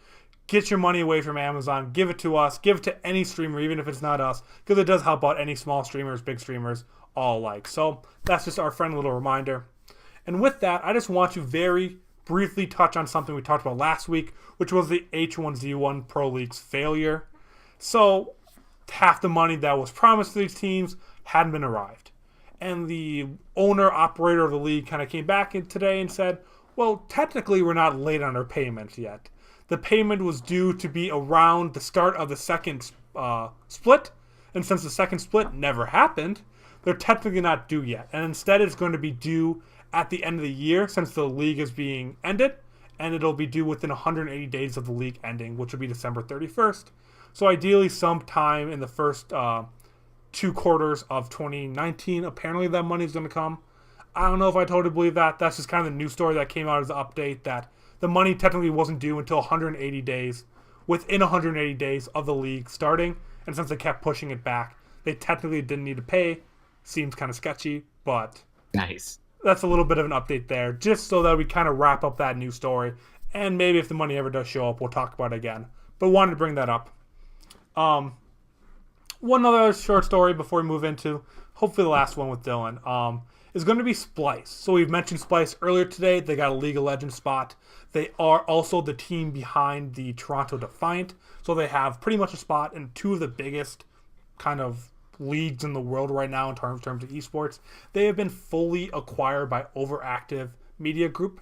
get your money away from Amazon. Give it to us. Give it to any streamer, even if it's not us, because it does help out any small streamers, big streamers, all alike. So that's just our friendly little reminder. And with that, I just want to very briefly touch on something we talked about last week, which was the H1Z1 Pro League's failure. So half the money that was promised to these teams hadn't been arrived. And the owner-operator of the league kind of came back in today and said, well, technically we're not late on our payments yet. The payment was due to be around the start of the second split, and since the second split never happened, they're technically not due yet. And instead it's going to be due at the end of the year since the league is being ended, and it'll be due within 180 days of the league ending, which will be December 31st. So ideally sometime in the first 2 quarters of 2019, apparently that money's going to come. I don't know if I totally believe that. That's just kind of the news story that came out as an update that the money technically wasn't due until 180 days, within 180 days of the league starting. And since they kept pushing it back, they technically didn't need to pay. Seems kind of sketchy, but nice. That's a little bit of an update there, just so that we kind of wrap up that news story. And maybe if the money ever does show up, we'll talk about it again. But wanted to bring that up. One other short story before we move into, hopefully the last one with Dylan, is going to be Splice. So we've mentioned Splice earlier today. They got a League of Legends spot. They are also the team behind the Toronto Defiant. So they have pretty much a spot in 2 of the biggest kind of leagues in the world right now in terms of esports. They have been fully acquired by Overactive Media Group.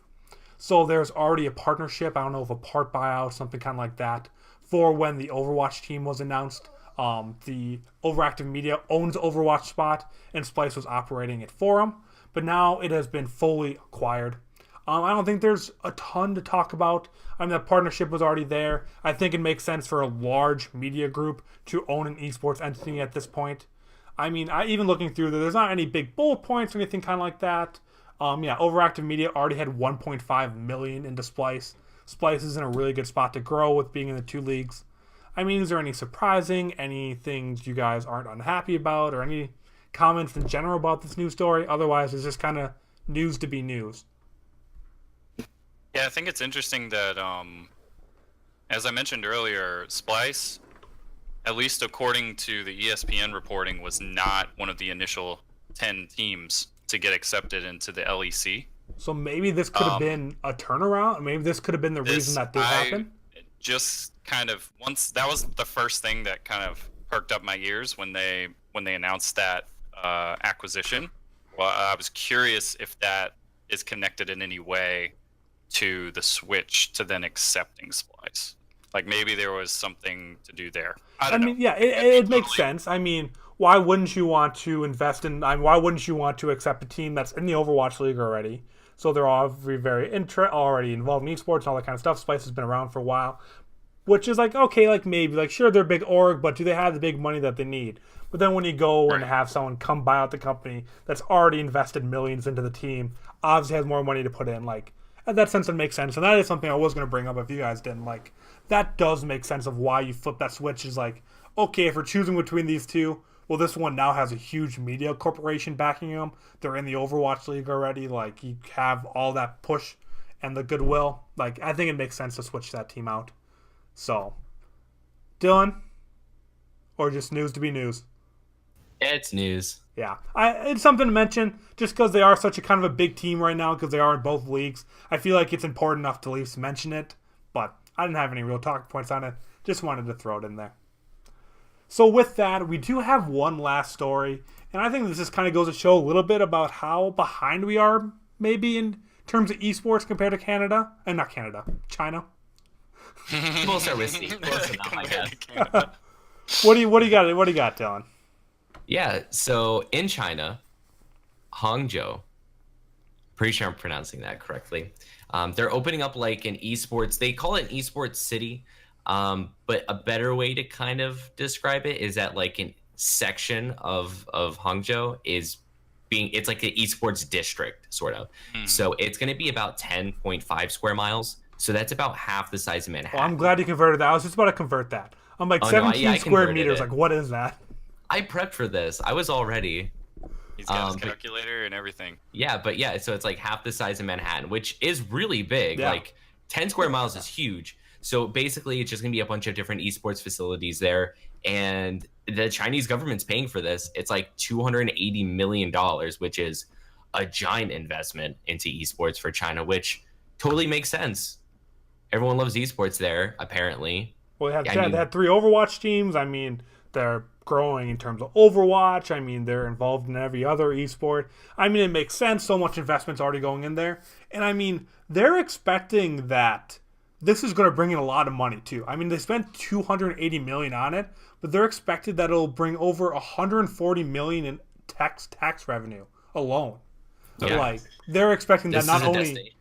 So there's already a partnership, I don't know if a part buyout, something kind of like that, for when the Overwatch team was announced. The Overactive Media owns Overwatch spot, and Splice was operating it for them. But now it has been fully acquired. I don't think there's a ton to talk about. I mean, that partnership was already there. I think it makes sense for a large media group to own an esports entity at this point. I mean, even looking through there's not any big bullet points or anything kind of like that. Overactive Media already had 1.5 million into Splice. Splice is in a really good spot to grow with being in the 2 leagues. I mean, is there any surprising, any things you guys aren't unhappy about, or any comments in general about this news story? Otherwise, it's just kind of news to be news. Yeah, I think it's interesting that, as I mentioned earlier, Splice, at least according to the ESPN reporting, was not one of the initial 10 teams to get accepted into the LEC. So maybe this could have been a turnaround. Maybe this could have been the reason that did happen. Just kind of once that was the first thing that kind of perked up my ears when they announced that acquisition. Well, I was curious if that is connected in any way to the switch to then accepting Splice. Like maybe there was something to do there. I mean, yeah, it makes sense. I mean, why wouldn't you want to invest in? Why wouldn't you want to accept a team that's in the Overwatch League already? So they're all very already involved in esports and all that kind of stuff. Splice has been around for a while, which is like, okay, like maybe, like sure, they're a big org, but do they have the big money that they need? But then when you go and have someone come buy out the company that's already invested millions into the team, obviously has more money to put in, like, in that sense it makes sense. And that is something I was going to bring up if you guys didn't. Like, that does make sense of why you flip that switch. Is like, okay, if we're choosing between these two, well, this one now has a huge media corporation backing them. They're in the Overwatch League already. Like, you have all that push and the goodwill, like I think it makes sense to switch that team out. So, Dylan, or just news to be news? It's news. Yeah, it's something to mention just because they are such a kind of a big team right now because they are in both leagues. I feel like it's important enough to at least mention it, but I didn't have any real talking points on it. Just wanted to throw it in there. So with that, we do have one last story, and I think this just kind of goes to show a little bit about how behind we are maybe in terms of esports compared to Canada, and not Canada, China. We'll start with Steve. Close enough, I guess. What do you got? What do you got, Dylan? Yeah, so in China, Hangzhou, pretty sure I'm pronouncing that correctly. They're opening up like an esports. They call it an esports city, but a better way to kind of describe it is that like an section of Hangzhou it's like an esports district sort of. So it's going to be about 10.5 square miles. So that's about half the size of Manhattan. Well, I'm glad you converted that. I was just about to convert that. I'm like 17 square meters. Like, what is that? I prepped for this. I was all ready. He's got his calculator and everything. Yeah, but yeah, so it's like half the size of Manhattan, which is really big. Yeah. Like 10 square miles is huge. So basically, it's just going to be a bunch of different esports facilities there. And the Chinese government's paying for this. It's like $280 million, which is a giant investment into esports for China, which totally makes sense. Everyone loves esports there, apparently. Well, they had 3 Overwatch teams. I mean, they're growing in terms of Overwatch. I mean, they're involved in every other esport. I mean, it makes sense. So much investment's already going in there. And I mean, they're expecting that this is going to bring in a lot of money too. I mean, they spent $280 million on it, but they're expected that it'll bring over $140 million in tax revenue alone. Yeah. Like, they're expecting that not only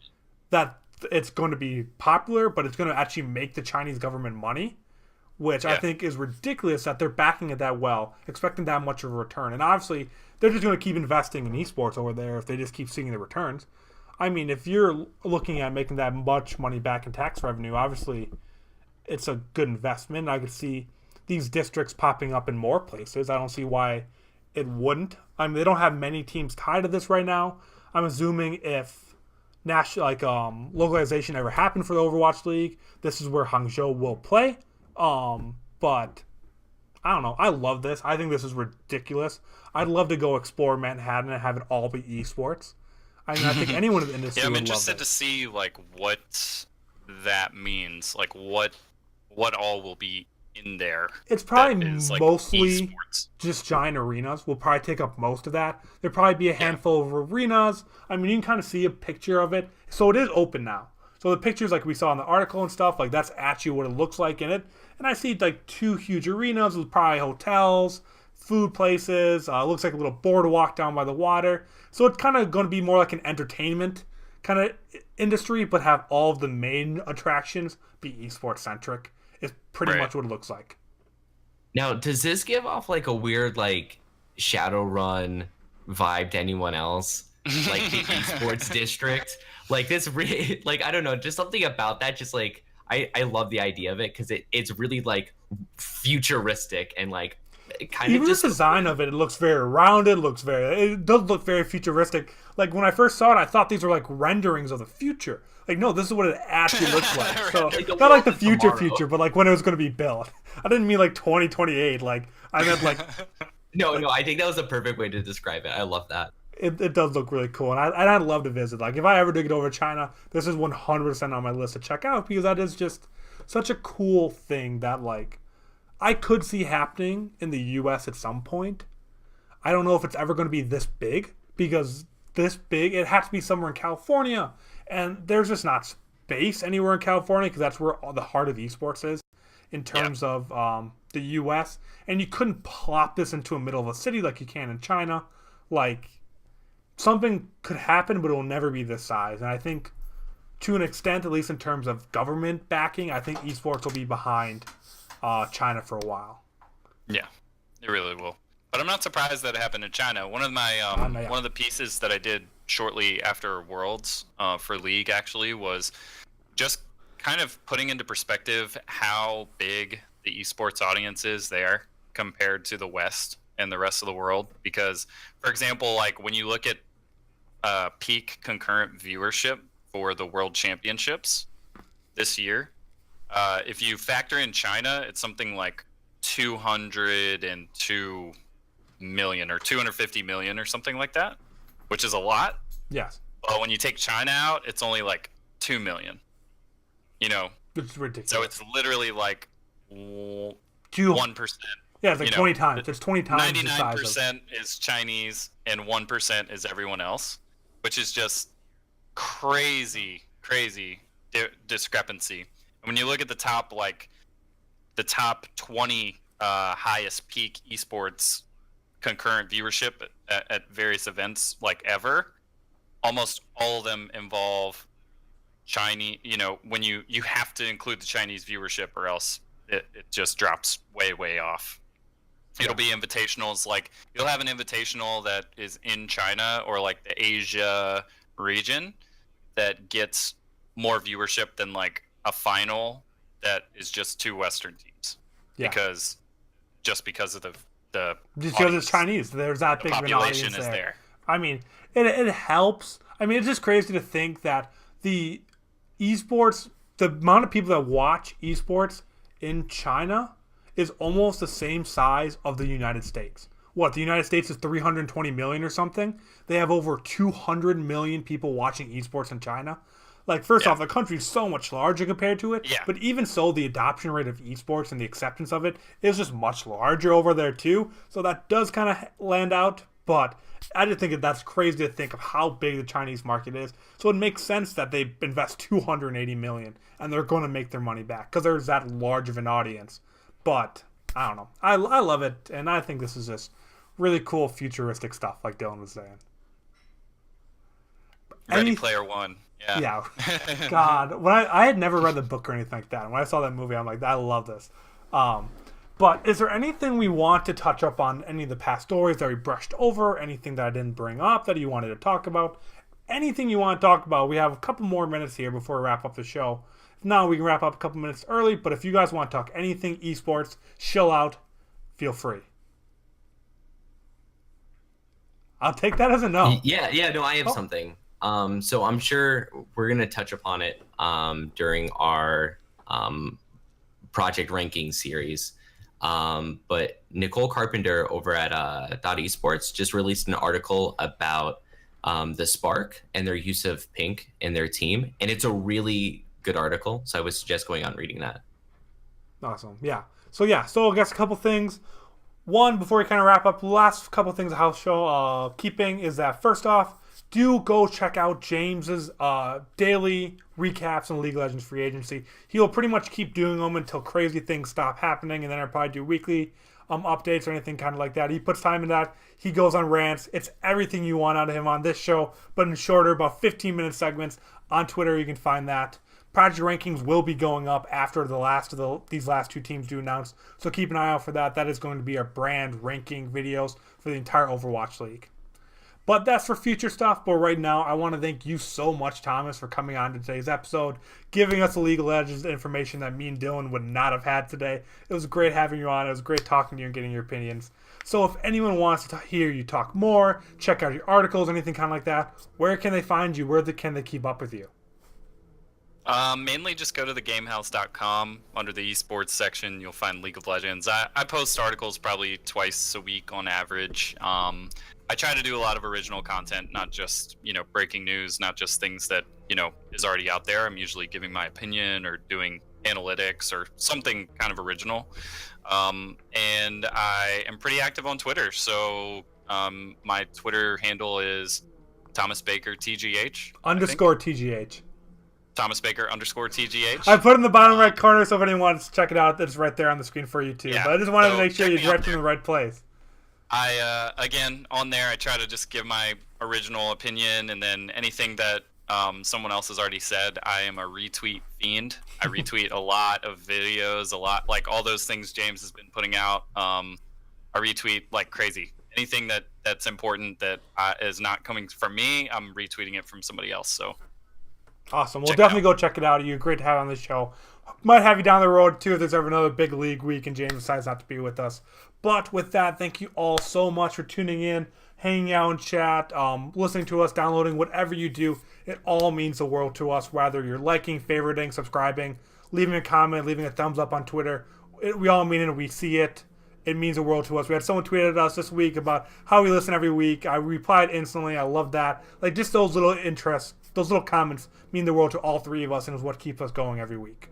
that it's going to be popular, but it's going to actually make the Chinese government money, which I think is ridiculous that they're backing it that well, expecting that much of a return. And obviously, they're just going to keep investing in esports over there if they just keep seeing the returns. I mean, if you're looking at making that much money back in tax revenue, obviously, it's a good investment. I could see these districts popping up in more places. I don't see why it wouldn't. I mean, they don't have many teams tied to this right now. I'm assuming if localization ever happened for the Overwatch League, this is where Hangzhou will play. But I don't know. I love this. I think this is ridiculous. I'd love to go explore Manhattan and have it all be esports. I mean, I think anyone in the industry. Yeah, I'm would interested love to see like what that means. Like what all will be in there. It's probably mostly just giant arenas. Will probably take up most of that. There'll probably be a handful of arenas. I mean, you can kind of see a picture of it. So it is open now. So the pictures like we saw in the article and stuff, like that's actually what it looks like in it. And I see like 2 huge arenas with probably hotels, food places. Looks like a little boardwalk down by the water. So it's kind of going to be more like an entertainment kind of industry, but have all of the main attractions be esports centric. Is pretty much what it looks like. Now, does this give off like a weird like Shadowrun vibe to anyone else? Like the esports district? Like this really, like, I don't know, just something about that. Just like, I love the idea of it because it's really like futuristic and like kind even of just the design of it looks very rounded. It does look very futuristic. Like when I first saw it, I thought these were like renderings of the future. Like, no, this is what it actually looks like. So not like the future, but like when it was going to be built. I didn't mean like 2028. Like I meant like. No, I think that was the perfect way to describe it. I love that. It does look really cool, and I'd love to visit. Like, if I ever do get over to China, this is 100% on my list to check out because that is just such a cool thing that, like, I could see happening in the U.S. at some point. I don't know if it's ever going to be this big because this big, it has to be somewhere in California, and there's just not space anywhere in California because that's where all the heart of esports is in terms of the U.S., and you couldn't plop this into the middle of a city like you can in China. Like, something could happen, but it will never be this size. And I think, to an extent, at least in terms of government backing, I think esports will be behind China for a while. Yeah, it really will. But I'm not surprised that it happened in China. One of my one of the pieces that I did shortly after Worlds for League actually was just kind of putting into perspective how big the esports audience is there compared to the West and the rest of the world. Because, for example, like when you look at peak concurrent viewership for the World Championships this year. If you factor in China, it's something like 202 million or 250 million or something like that, which is a lot. Yes. But when you take China out, it's only like 2 million. You know, it's ridiculous. So it's literally like 1%. Yeah, it's like 20 times. It's 20 times 99% is Chinese and 1% is everyone else, which is just crazy discrepancy. And when you look at the top 20 highest peak esports concurrent viewership at various events like ever, almost all of them involve Chinese. You know, when you have to include the Chinese viewership or else it just drops way off. It'll be invitationals, like you'll have an invitational that is in China or like the Asia region that gets more viewership than like a final that is just 2 Western teams. Because of the just because it's Chinese, there's that big of an audience there. I mean, it helps. I mean, it's just crazy to think that the esports, the amount of people that watch esports in China is almost the same size of the United States. What, the United States is 320 million or something? They have over 200 million people watching esports in China. Like, first off, the country's so much larger compared to it. Yeah. But even so, the adoption rate of esports and the acceptance of it is just much larger over there, too. So that does kind of land out. But I just think that's crazy to think of how big the Chinese market is. So it makes sense that they invest 280 million and they're going to make their money back because there's that large of an audience. But I don't know. I love it. And I think this is just really cool futuristic stuff, like Dylan was saying. Ready Player One. Yeah. God, when I had never read the book or anything like that. And when I saw that movie, I'm like, I love this. But is there anything we want to touch up on, any of the past stories that we brushed over, anything that I didn't bring up that you wanted to talk about? Anything you want to talk about? We have a couple more minutes here before we wrap up the show. If not, we can wrap up a couple minutes early. But if you guys want to talk anything esports, chill out, feel free. I'll take that as a no. No, I have something. So I'm sure we're going to touch upon it during our project ranking series. But Nicole Carpenter over at Esports just released an article about the Spark and their use of pink in their team. And it's a really good article. So I would suggest going on reading that. Awesome. Yeah. So I guess a couple things. One, before we kind of wrap up, the last couple things the house show keeping is that, first off, do go check out James's daily recaps on League of Legends free agency. He'll pretty much keep doing them until crazy things stop happening, and then I'll probably do weekly updates or anything kind of like that. He puts time in that. He goes on rants. It's everything you want out of him on this show, but in shorter, about 15-minute segments. On Twitter, you can find that. Project rankings will be going up after these last 2 teams do announce, so keep an eye out for that. That is going to be our brand ranking videos for the entire Overwatch League. But that's for future stuff. But right now, I want to thank you so much, Thomas, for coming on to today's episode, giving us the League of Legends information that me and Dylan would not have had today. It was great having you on. It was great talking to you and getting your opinions. So if anyone wants to hear you talk more, check out your articles, anything kind of like that, where can they find you? Where can they keep up with you? Mainly just go to the gamehaus.com. Under the esports section, you'll find League of Legends. I post articles probably twice a week on average. I try to do a lot of original content, not just, breaking news, not just things that, is already out there. I'm usually giving my opinion or doing analytics or something kind of original. And I am pretty active on Twitter. So my Twitter handle is Thomas Baker TGH. _ TGH. Thomas Baker _ TGH. I put it in the bottom right corner, so if anyone wants to check it out, it's right there on the screen for you too. Yeah, but I just wanted to make sure you're directing in the right place. Again, on there, I try to just give my original opinion, and then anything that someone else has already said, I am a retweet fiend. I retweet a lot of videos, like all those things James has been putting out. I retweet like crazy. Anything that's important that is not coming from me, I'm retweeting it from somebody else. So. Awesome. We'll definitely go check it out. You're great to have on this show. Might have you down the road, too, if there's ever another big league week and James decides not to be with us. But with that, thank you all so much for tuning in. hanging out in chat, listening to us, downloading, whatever you do. It all means the world to us, whether you're liking, favoriting, subscribing, leaving a comment, leaving a thumbs up on Twitter. We all mean it. We see it. It means the world to us. We had someone tweeted at us this week about how we listen every week. I replied instantly. I love that. Like, just those little interests, those little comments mean the world to all three of us, and is what keeps us going every week.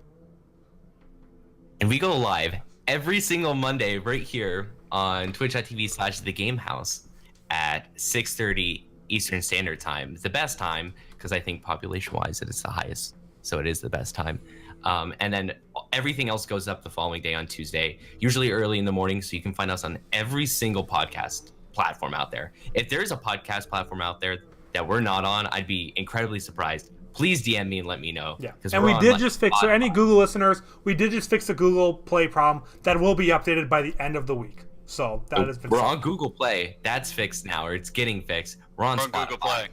And we go live every single Monday right here on twitch.tv/The Game Haus at 6:30 Eastern Standard Time. The best time, because I think population-wise it is the highest, so it is the best time. And then everything else goes up the following day on Tuesday, usually early in the morning, so you can find us on every single podcast platform out there. If there's a podcast platform out there that we're not on, I'd be incredibly surprised. Please DM me and let me know. Yeah, and we did just fix, so any Google listeners, we did just fix the Google Play problem that will be updated by the end of the week. So that has been We're on Google Play. That's fixed now, or it's getting fixed. We're on Google Play.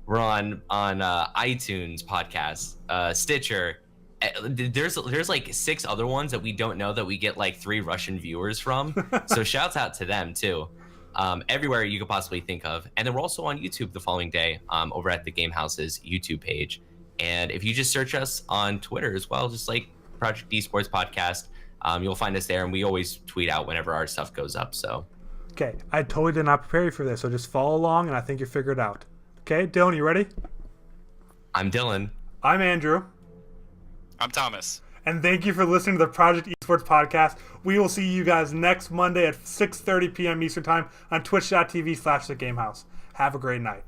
We're on iTunes podcasts, Stitcher. There's like 6 other ones that we don't know that we get like 3 Russian viewers from. So shouts out to them too. Everywhere you could possibly think of. And then we're also on YouTube the following day, over at the Game House's YouTube page. And if you just search us on Twitter as well, just like Project Esports Podcast, you'll find us there. And we always tweet out whenever our stuff goes up. So, okay, I totally did not prepare you for this, so just follow along, and I think you figured it out. Okay, Dylan, you ready? I'm Dylan. I'm Andrew. I'm Thomas. And thank you for listening to the Project Esports Podcast. We will see you guys next Monday at 6:30 p.m. Eastern Time on twitch.tv/The Game Haus. Have a great night.